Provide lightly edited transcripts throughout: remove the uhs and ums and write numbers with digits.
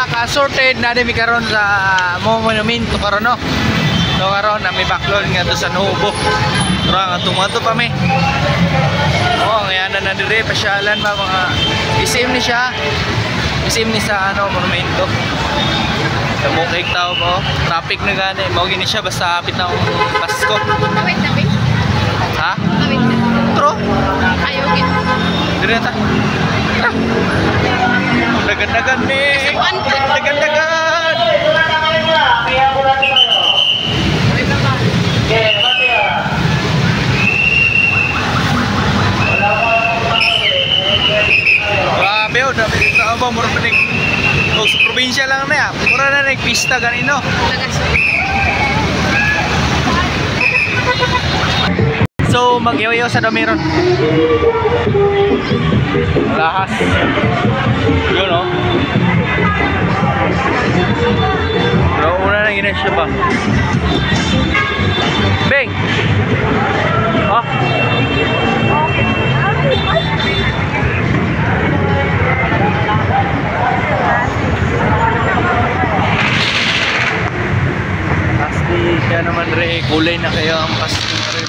ka-sorted na dimi karon sa monumento karon no. So karon na may backlog nga to sa Nubo. Tara nga tumato pa mi. Oh, ngayon na dire pasyalan ba mga isim ni siya. Isim ni sa ano monumento. Sa mukha tao po. Traffic na gani. Mao gini siya basta hapit na Pasko. Awit na, babe. Ha? Awit na. Tro? Ayaw, gin. Dire na ta. Dagan-dagan ni. Dagan-dagan. Grabe o, dami dito ba? Mura pa sa probinsya lang na yan. Mura na nagpista ganino. So, mag-iwayaw sa dami ron. Lahas. Yun o. Pero una na gina siya ba? Beng! Oh! Pasti, kaya naman re, kulay na kayo ang Pasko na rin.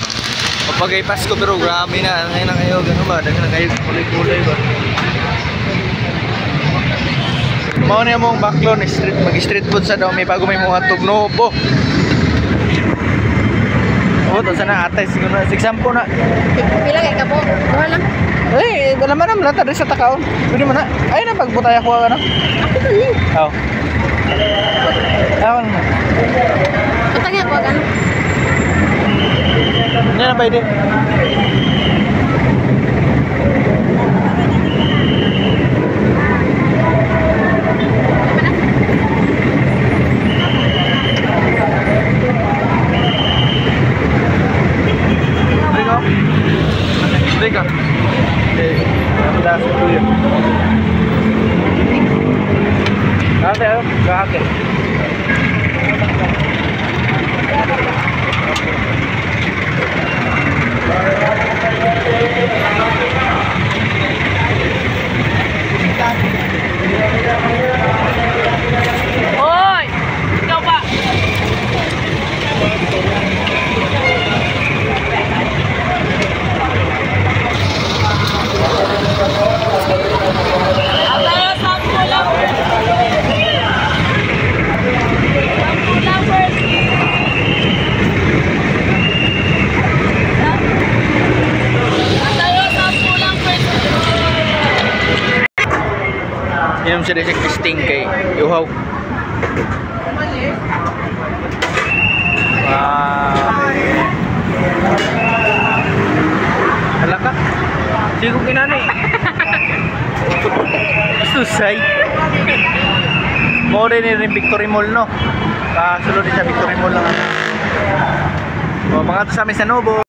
Kapag ay Pasko pero grabe na, ngayon na kayo, gano'n ba? Dagyan na kayo, kulay-kulay ba? Mao na yung backlog, mag-street food sa daw, may bago may mga tugnobo. Oo, ito sana atay, siguro na, example na. Pila kay kabo? Duha lang. Eh, naman lang, tadi sa takaon. Pwede mo na, ay na, pagbutay ako ano? Ako to eh. Oo. Ako na. Patangin ako agad. Hindi na pwede. Teka. Ang lasa ko yun. Ate, ate. Hoy! Ikaw ba? Inom siya din sa sting kay Yuhaw. Hala ka? Sige kong kinanay. Susay. Mo rin yung Victory Mall no. Kasunod din sa Victory Mall lang. O mga to sa amin sa Nubo.